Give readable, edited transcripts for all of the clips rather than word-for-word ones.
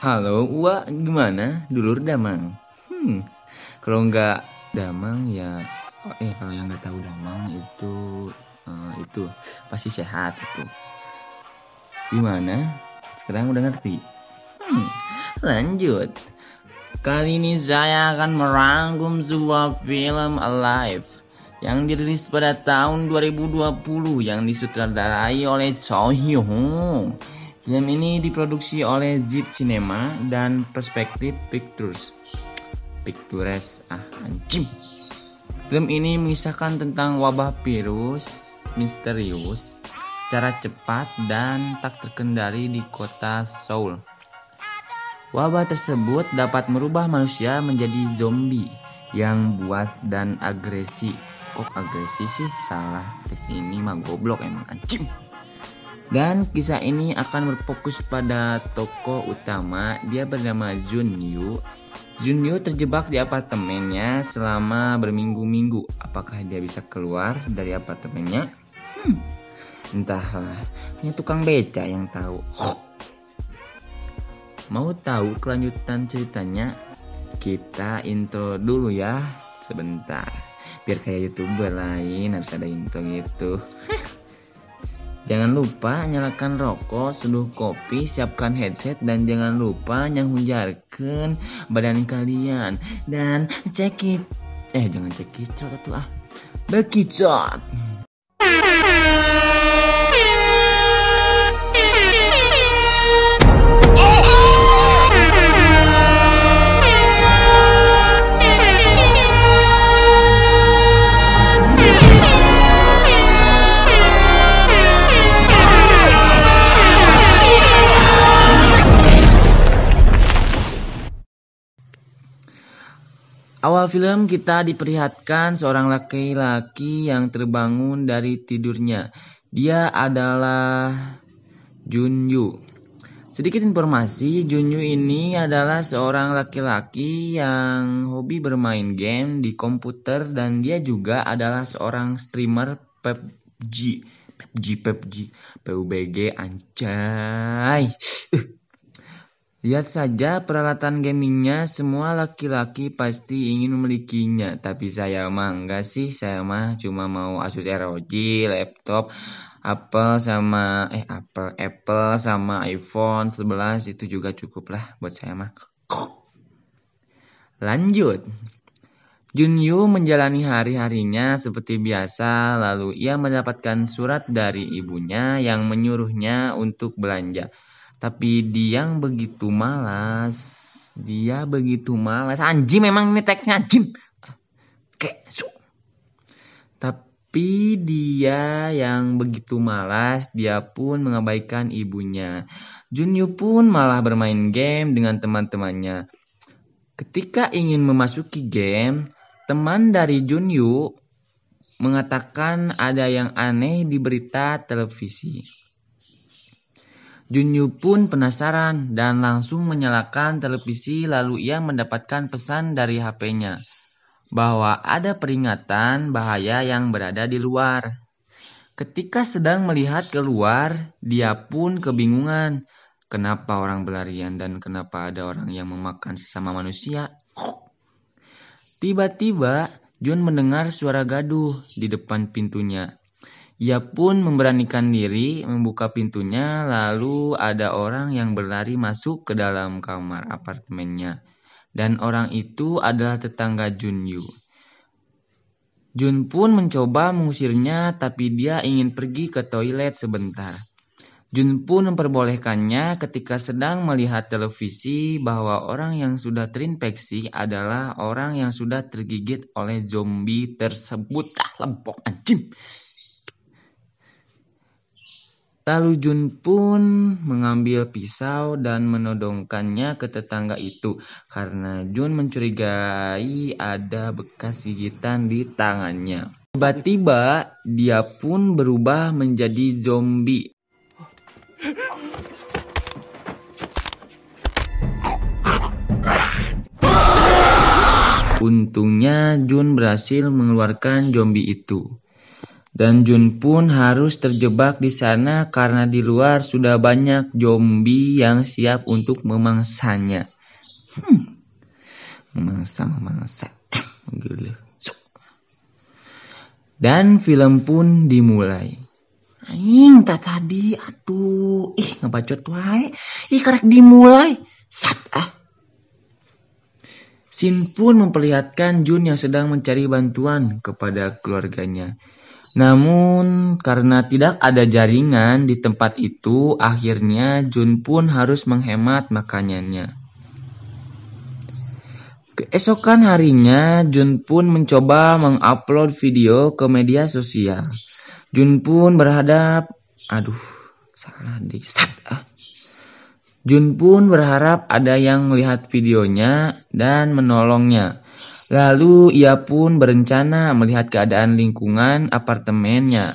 Halo, Wak, gimana? Dulur Damang. Kalau nggak Damang ya, kalau yang nggak tahu Damang itu pasti sehat itu. Gimana? Sekarang udah ngerti? Lanjut. Kali ini saya akan merangkum sebuah film Alive yang dirilis pada tahun 2020 yang disutradarai oleh Cho Hyun. Film ini diproduksi oleh Zip Cinema dan Perspective Pictures. Anjing. Film ini mengisahkan tentang wabah virus misterius secara cepat dan tak terkendali di kota Seoul. Wabah tersebut dapat merubah manusia menjadi zombie yang buas dan agresi. Kok agresi sih? Salah. Tes ini mah goblok emang anjing. Dan kisah ini akan berfokus pada tokoh utama. Dia bernama Junyu. Junyu terjebak di apartemennya selama berminggu-minggu. Apakah dia bisa keluar dari apartemennya? Entahlah. Hanya tukang beca yang tahu. Mau tahu kelanjutan ceritanya? Kita intro dulu ya, sebentar. Biar kayak YouTuber lain harus ada intro gitu. Jangan lupa nyalakan rokok, seduh kopi, siapkan headset, dan jangan lupa nyahunjarkan badan kalian. Dan cekit. Jangan cekicot tuh bekicot. Awal film kita diperlihatkan seorang laki-laki yang terbangun dari tidurnya. Dia adalah Junyu. Sedikit informasi, Junyu ini adalah seorang laki-laki yang hobi bermain game di komputer dan dia juga adalah seorang streamer PUBG, PUBG anjay. Lihat saja peralatan gamingnya, semua laki-laki pasti ingin memilikinya. Tapi saya mah enggak sih, saya mah cuma mau Asus ROG, laptop, Apple sama iPhone 11 itu juga cukup lah buat saya mah. Lanjut. Junyu menjalani hari-harinya seperti biasa, lalu ia mendapatkan surat dari ibunya yang menyuruhnya untuk belanja. Tapi dia begitu malas. Anjing memang ini tagnya anjing. Tapi dia yang begitu malas, dia pun mengabaikan ibunya. Junyu pun malah bermain game dengan teman-temannya. Ketika ingin memasuki game, teman dari Junyu mengatakan ada yang aneh di berita televisi. Junyu pun penasaran dan langsung menyalakan televisi, lalu ia mendapatkan pesan dari HP-nya bahwa ada peringatan bahaya yang berada di luar. Ketika sedang melihat keluar, dia pun kebingungan. Kenapa orang berlarian dan kenapa ada orang yang memakan sesama manusia? Tiba-tiba Jun mendengar suara gaduh di depan pintunya. Ia pun memberanikan diri membuka pintunya, lalu ada orang yang berlari masuk ke dalam kamar apartemennya. Dan orang itu adalah tetangga Junyu. Jun pun mencoba mengusirnya, tapi dia ingin pergi ke toilet sebentar. Jun pun memperbolehkannya ketika sedang melihat televisi bahwa orang yang sudah terinfeksi adalah orang yang sudah tergigit oleh zombie tersebut. Lempok anjing. Lalu Jun pun mengambil pisau dan menodongkannya ke tetangga itu karena Jun mencurigai ada bekas gigitan di tangannya. Tiba-tiba dia pun berubah menjadi zombie. Untungnya Jun berhasil mengeluarkan zombie itu. Dan Jun pun harus terjebak di sana karena di luar sudah banyak zombie yang siap untuk memangsanya. Memangsa. Gila. Dan film pun dimulai. Anjing tak tadi atuh. Ngebacot wae. Karek dimulai. Sat ah. Shin pun memperlihatkan Jun yang sedang mencari bantuan kepada keluarganya. Namun karena tidak ada jaringan di tempat itu, akhirnya Jun pun harus menghemat makanannya. Keesokan harinya, Jun pun mencoba mengupload video ke media sosial. Jun pun Jun pun berharap ada yang melihat videonya dan menolongnya. Lalu ia pun berencana melihat keadaan lingkungan apartemennya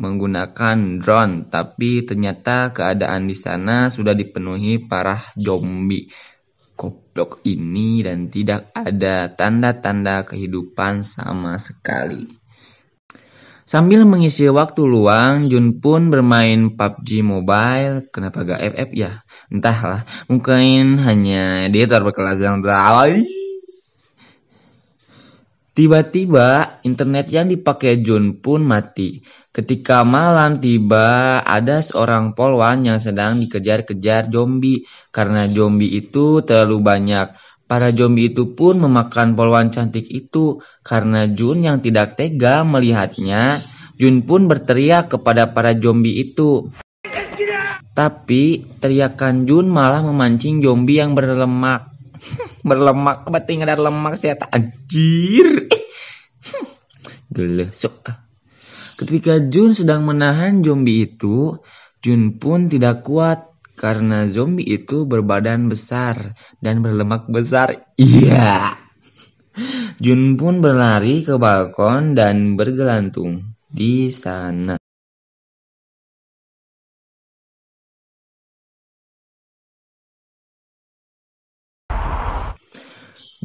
menggunakan drone, tapi ternyata keadaan di sana sudah dipenuhi para zombie goblok ini dan tidak ada tanda-tanda kehidupan sama sekali. Sambil mengisi waktu luang, Jun pun bermain PUBG Mobile. Kenapa gak FF ya? Entahlah, mungkin hanya editor berkelas yang terlalu. Tiba-tiba internet yang dipakai Jun pun mati. Ketika malam tiba, ada seorang polwan yang sedang dikejar-kejar zombie. Karena zombie itu terlalu banyak. Para zombie itu pun memakan polwan cantik itu. Karena Jun yang tidak tega melihatnya, Jun pun berteriak kepada para zombie itu. Tapi teriakan Jun malah memancing zombie yang berlemak. Berlemak, berarti ada lemak saya tak anjir. Gelesok. Ketika Jun sedang menahan zombie itu, Jun pun tidak kuat karena zombie itu berbadan besar dan berlemak besar. Iya. Jun pun berlari ke balkon dan bergelantung di sana.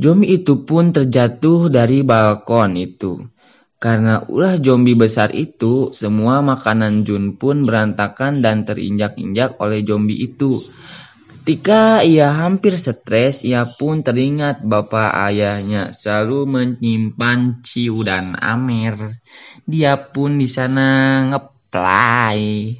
Zombie itu pun terjatuh dari balkon itu. Karena ulah zombie besar itu, semua makanan Jun pun berantakan dan terinjak-injak oleh zombie itu. Ketika ia hampir stres, ia pun teringat bapak ayahnya selalu menyimpan ciu dan amer. Dia pun di sana ngeplay.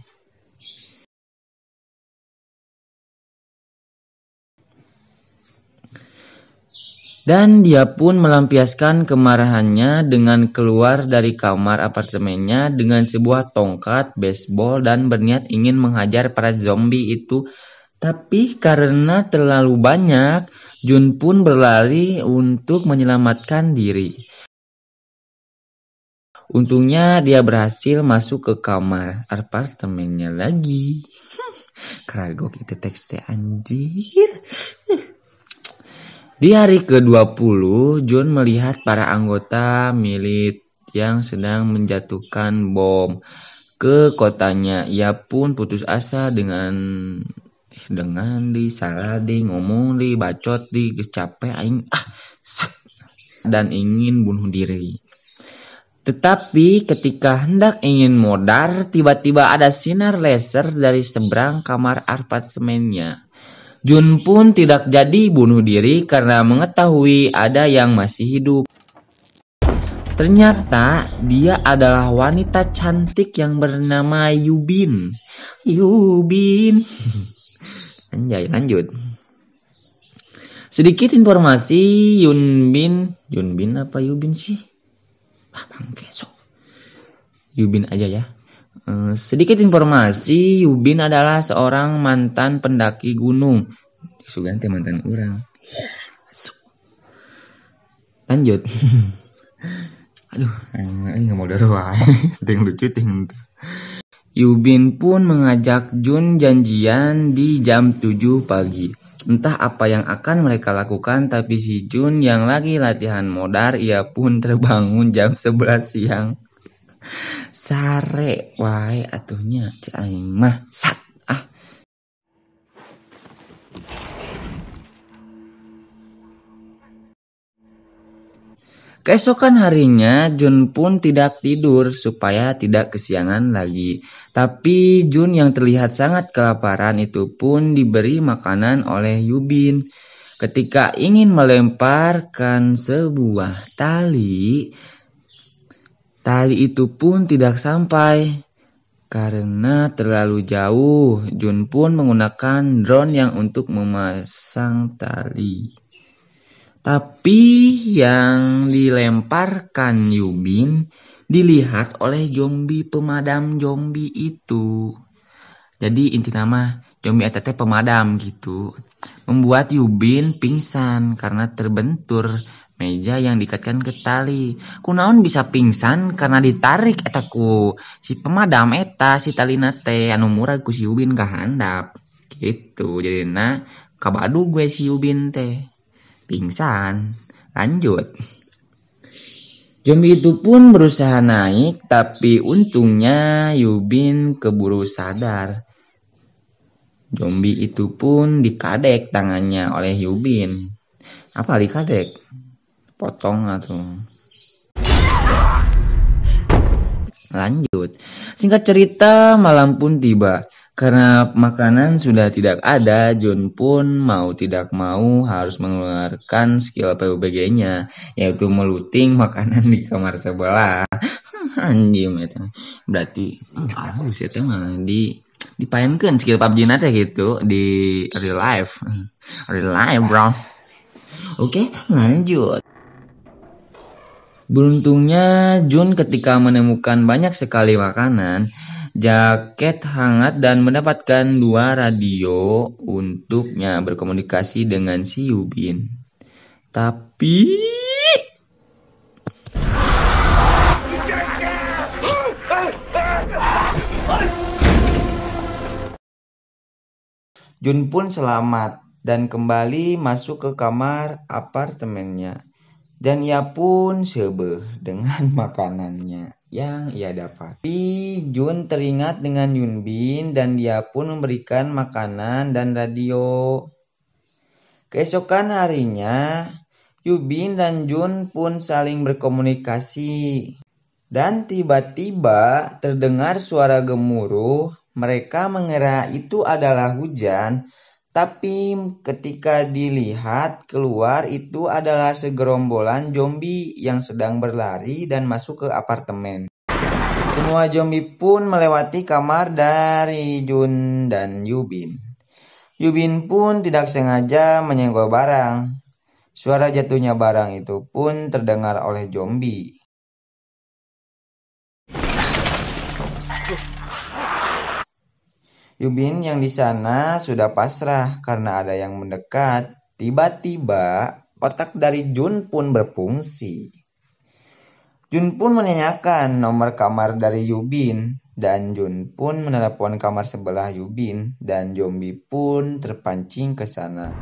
Dan dia pun melampiaskan kemarahannya dengan keluar dari kamar apartemennya dengan sebuah tongkat baseball dan berniat ingin menghajar para zombie itu. Tapi karena terlalu banyak, Jun pun berlari untuk menyelamatkan diri. Untungnya dia berhasil masuk ke kamar apartemennya lagi. Keragok itu teksnya anjir. Di hari ke-20, Jun melihat para anggota milit yang sedang menjatuhkan bom ke kotanya. Ia pun putus asa dengan salah ngomong bacot geus capek aing dan ingin bunuh diri. Tetapi ketika hendak ingin modar, tiba-tiba ada sinar laser dari seberang kamar apartemennya. Jun pun tidak jadi bunuh diri karena mengetahui ada yang masih hidup. Ternyata dia adalah wanita cantik yang bernama Yubin. Anjay, lanjut. Sedikit informasi, Yubin apa Yubin sih? Bangke sok. Yubin aja ya. Sedikit informasi, Yubin adalah seorang mantan pendaki gunung. Sugan teh mantan orang. Lanjut. Aduh, nggak mau darah. Ting lucu ting. Yubin pun mengajak Jun janjian di jam 7 pagi. Entah apa yang akan mereka lakukan, tapi si Jun yang lagi latihan modar, ia pun terbangun jam 11 siang. Sare wae atuhnya cek aing mah sat ah. Keesokan harinya, Jun pun tidak tidur supaya tidak kesiangan lagi. Tapi Jun yang terlihat sangat kelaparan itu pun diberi makanan oleh Yubin. Ketika ingin melemparkan sebuah tali, tali itu pun tidak sampai. Karena terlalu jauh, Jun pun menggunakan drone yang untuk memasang tali. Tapi yang dilemparkan Yubin dilihat oleh zombie pemadam zombie itu. Jadi inti nama zombie ETT pemadam gitu. Membuat Yubin pingsan karena terbentur meja yang diikatkan ke tali. Kunaon bisa pingsan karena ditarik eta ku si pemadam eta si tali nate anu murah ku si Yubin kahandap. Gitu. Jadi kabadu gue si Yubin teh. Pingsan. Lanjut. Zombie itu pun berusaha naik, tapi untungnya Yubin keburu sadar. Zombie itu pun dikadek tangannya oleh Yubin. Apa dikadek? Potong atau? Lanjut. Singkat cerita, malam pun tiba. Karena makanan sudah tidak ada, Jun pun mau tidak mau harus mengeluarkan skill PUBG-nya, yaitu meluting makanan di kamar sebelah. Anjing eta. Berarti harus eta mah dipaenkeun skill PUBG nate gitu di real life. Real life, bro. Oke, lanjut. Beruntungnya Jun ketika menemukan banyak sekali makanan, jaket hangat dan mendapatkan 2 radio untuknya berkomunikasi dengan si Yubin. Tapi Jun pun selamat dan kembali masuk ke kamar apartemennya. Dan ia pun sebel dengan makanannya yang ia dapat. Tapi Jun teringat dengan Yunbin dan dia pun memberikan makanan dan radio. Keesokan harinya, Yubin dan Jun pun saling berkomunikasi. Dan tiba-tiba terdengar suara gemuruh. Mereka mengira itu adalah hujan. Tapi ketika dilihat keluar itu adalah segerombolan zombie yang sedang berlari dan masuk ke apartemen. Semua zombie pun melewati kamar dari Jun dan Yubin. Yubin pun tidak sengaja menyenggol barang. Suara jatuhnya barang itu pun terdengar oleh zombie. Yubin yang di sana sudah pasrah karena ada yang mendekat. Tiba-tiba otak dari Jun pun berfungsi. Jun pun menanyakan nomor kamar dari Yubin dan Jun pun menelepon kamar sebelah Yubin dan zombie pun terpancing ke sana.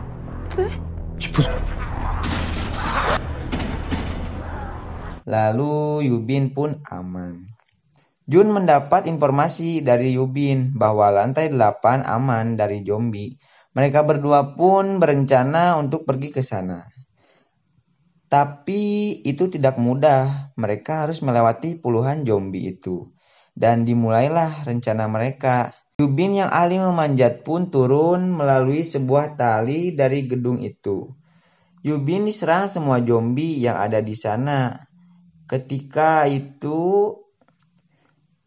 Lalu Yubin pun aman. Jun mendapat informasi dari Yubin bahwa lantai 8 aman dari zombie. Mereka berdua pun berencana untuk pergi ke sana. Tapi itu tidak mudah. Mereka harus melewati puluhan zombie itu. Dan dimulailah rencana mereka. Yubin yang ahli memanjat pun turun melalui sebuah tali dari gedung itu. Yubin diserang semua zombie yang ada di sana. Ketika itu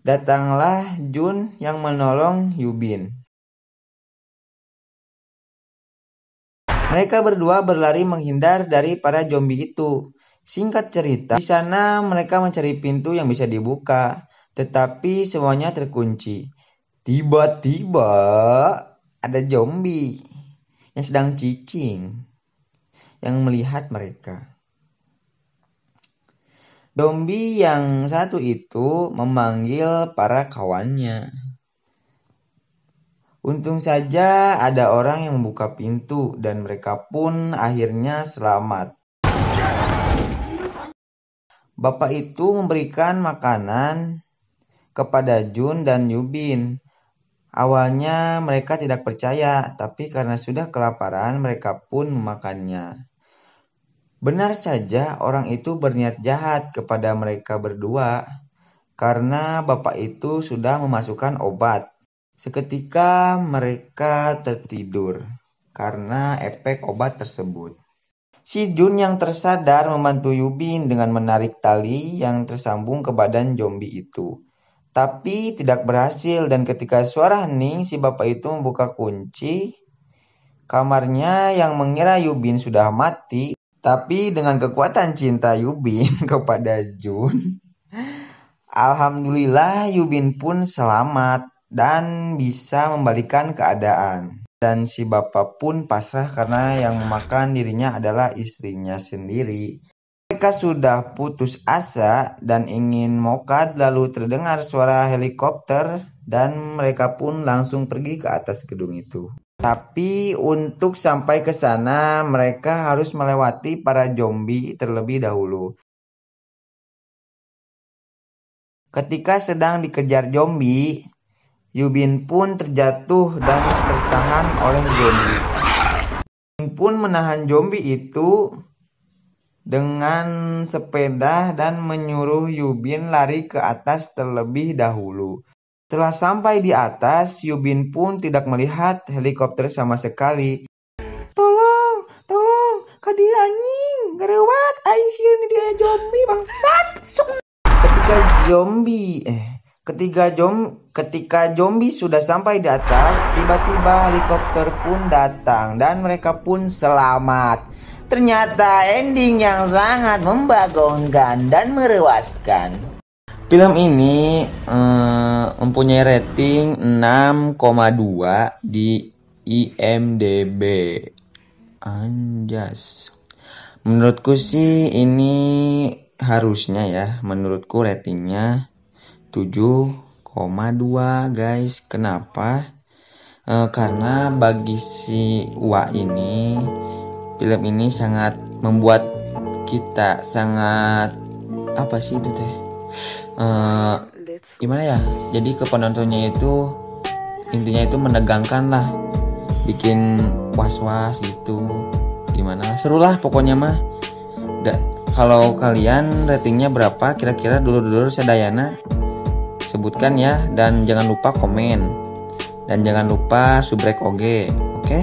datanglah Jun yang menolong Yubin. Mereka berdua berlari menghindar dari para zombie itu. Singkat cerita, di sana mereka mencari pintu yang bisa dibuka, tetapi semuanya terkunci. Tiba-tiba ada zombie yang sedang cicing yang melihat mereka. Zombie yang satu itu memanggil para kawannya. Untung saja ada orang yang membuka pintu dan mereka pun akhirnya selamat. Bapak itu memberikan makanan kepada Jun dan Yubin. Awalnya mereka tidak percaya, tapi karena sudah kelaparan mereka pun memakannya. Benar saja orang itu berniat jahat kepada mereka berdua, karena bapak itu sudah memasukkan obat. Seketika mereka tertidur karena efek obat tersebut. Si Jun yang tersadar membantu Yubin dengan menarik tali yang tersambung ke badan zombie itu. Tapi tidak berhasil, dan ketika suara hening, si bapak itu membuka kunci kamarnya yang mengira Yubin sudah mati. Tapi dengan kekuatan cinta Yubin kepada Jun, alhamdulillah Yubin pun selamat dan bisa membalikan keadaan. Dan si bapak pun pasrah karena yang memakan dirinya adalah istrinya sendiri. Mereka sudah putus asa dan ingin mokat, lalu terdengar suara helikopter dan mereka pun langsung pergi ke atas gedung itu. Tapi untuk sampai ke sana mereka harus melewati para zombie terlebih dahulu. Ketika sedang dikejar zombie, Yubin pun terjatuh dan tertahan oleh zombie. Yubin pun menahan zombie itu dengan sepeda dan menyuruh Yubin lari ke atas terlebih dahulu. Setelah sampai di atas, Yubin pun tidak melihat helikopter sama sekali. Tolong, kadi anjing, garewat, aisyah ini dia zombie bangsat. Ketika zombie sudah sampai di atas, tiba-tiba helikopter pun datang dan mereka pun selamat. Ternyata ending yang sangat membagongkan dan merewaskan. Film ini mempunyai rating 6,2 di IMDb. Anjas. Menurutku sih ini harusnya ya, menurutku ratingnya 7,2 guys. Kenapa? Karena bagi si Wa ini, film ini sangat membuat kita sangat apa sih itu teh? Gimana ya? Jadi ke penontonnya itu intinya itu menegangkan lah, bikin was-was gitu. Gimana? Seru lah pokoknya mah. Kalau kalian ratingnya berapa kira-kira, dulur-dulur sedayana sebutkan ya, dan jangan lupa komen dan jangan lupa subrek oge, oke?